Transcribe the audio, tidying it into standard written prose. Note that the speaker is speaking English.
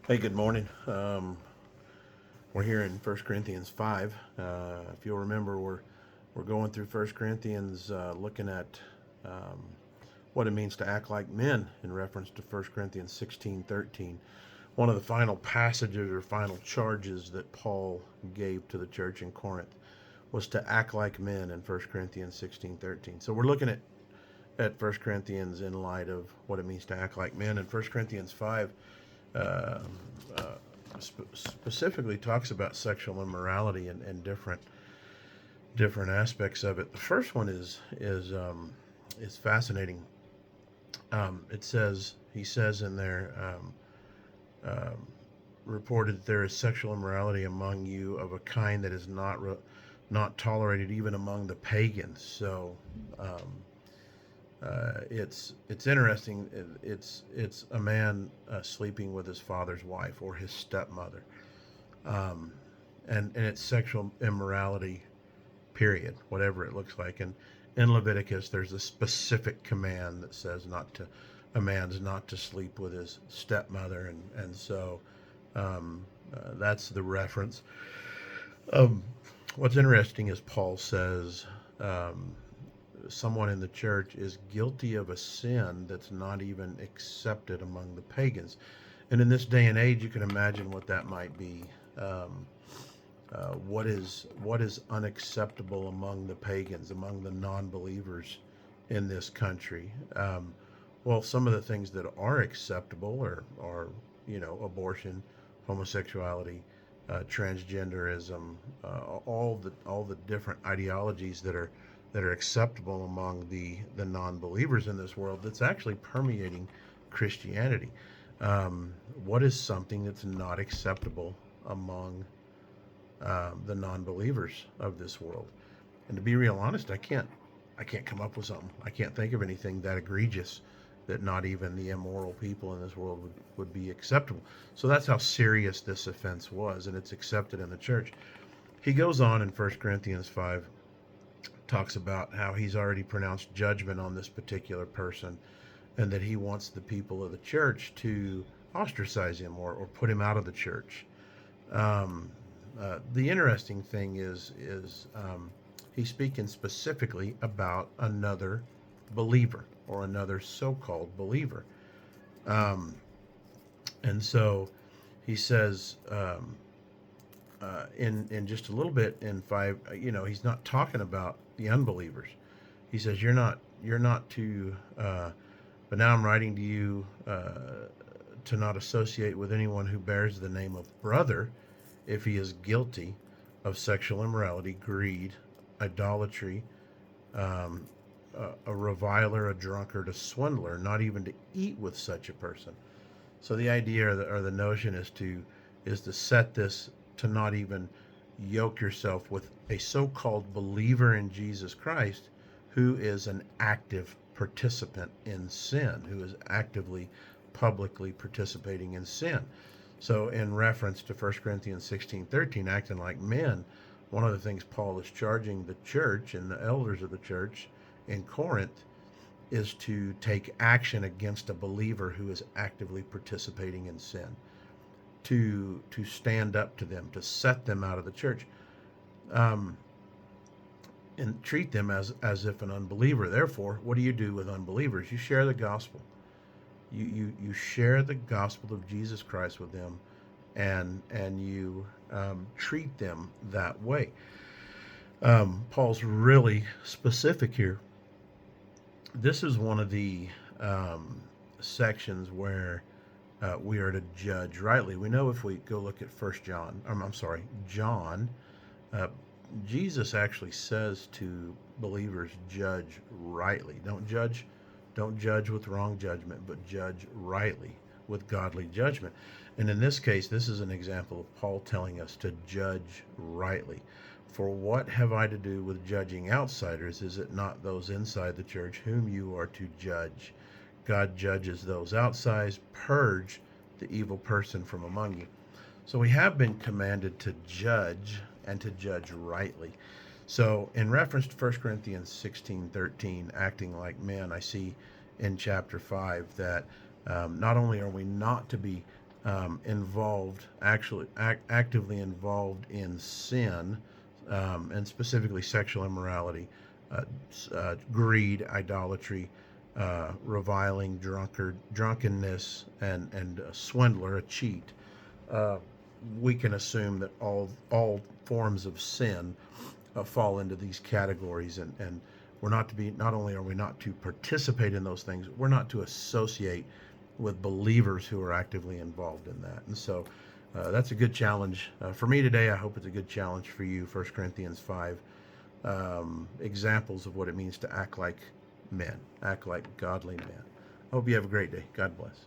Hey, good morning. We're here in First Corinthians 5. If you'll remember, we're going through First Corinthians, looking at um, what it means to act like men in reference to First Corinthians 16:13. One of the final passages or final charges that Paul gave to the church in Corinth was to act like men in First Corinthians 16:13. So we're looking at First Corinthians in light of what it means to act like men. In First Corinthians 5, uh, uh, specifically talks about sexual immorality and different aspects of it. The first one is fascinating. It says he says in there, um, reported that there is sexual immorality among you of a kind that is not tolerated even among the pagans. So it's interesting. It's a man sleeping with his father's wife or his stepmother, um, and it's sexual immorality. Period. Whatever it looks like. And in Leviticus, there's a specific command that says not to a man's not to sleep with his stepmother, and so that's the reference. Um, what's interesting is Paul says um, someone in the church is guilty of a sin that's not even accepted among the pagans. And in this day and age, you can imagine what that might be. Um, what is unacceptable among the pagans, among the non-believers in this country? Well, some of the things that are acceptable are abortion, homosexuality, transgenderism, all the different ideologies that are acceptable among the non-believers in this world. That's actually permeating Christianity. What is something that's not acceptable among the non-believers of this world? And to be real honest, I can't come up with something. I can't think of anything that egregious that not even the immoral people in this world would be acceptable. So that's how serious this offense was, and it's accepted in the church. He goes on in 1 Corinthians 5, talks about how he's already pronounced judgment on this particular person, and that he wants the people of the church to ostracize him or put him out of the church. Um, the interesting thing is he's speaking specifically about another believer or another so-called believer, um, and so he says in just a little bit in 5, he's not talking about the unbelievers. He says you're not to. But now I'm writing to you to not associate with anyone who bears the name of brother if he is guilty of sexual immorality, greed, idolatry, um, a reviler, a drunkard, a swindler, not even to eat with such a person. So the idea or the notion is to set this to not even yoke yourself with a so-called believer in Jesus Christ who is an active participant in sin, who is actively publicly participating in sin. So, in reference to 1 Corinthians 16:13, acting like men, one of the things Paul is charging the church and the elders of the church in Corinth is to take action against a believer who is actively participating in sin, to stand up to them, to set them out of the church, um, and treat them as if an unbeliever. Therefore, what do you do with unbelievers? You share the gospel. You share the gospel of Jesus Christ with them, and you treat them that way. Paul's really specific here. This is one of the um, sections where we are to judge rightly. We know if we go look at First John, I'm sorry, John, uh, Jesus actually says to believers, judge rightly. Don't judge with wrong judgment, but judge rightly with godly judgment. And in this case, this is an example of Paul telling us to judge rightly. For what have I to do with judging outsiders? Is it not those inside the church whom you are to judge? God judges those outside. Purge the evil person from among you. So we have been commanded to judge and to judge rightly. So in reference to 1 Corinthians 16:13, acting like men, I see in chapter 5 that not only are we not to be involved, actually actively involved in sin, and specifically sexual immorality, greed, idolatry, reviling, drunkenness, and a swindler, a cheat, uh, we can assume that all forms of sin fall into these categories, and we're not to be, not only are we not to participate in those things, we're not to associate with believers who are actively involved in that. And so that's a good challenge for me today. I hope it's a good challenge for you. 1 Corinthians 5, examples of what it means to act like men, act like godly men. I hope you have a great day. God bless.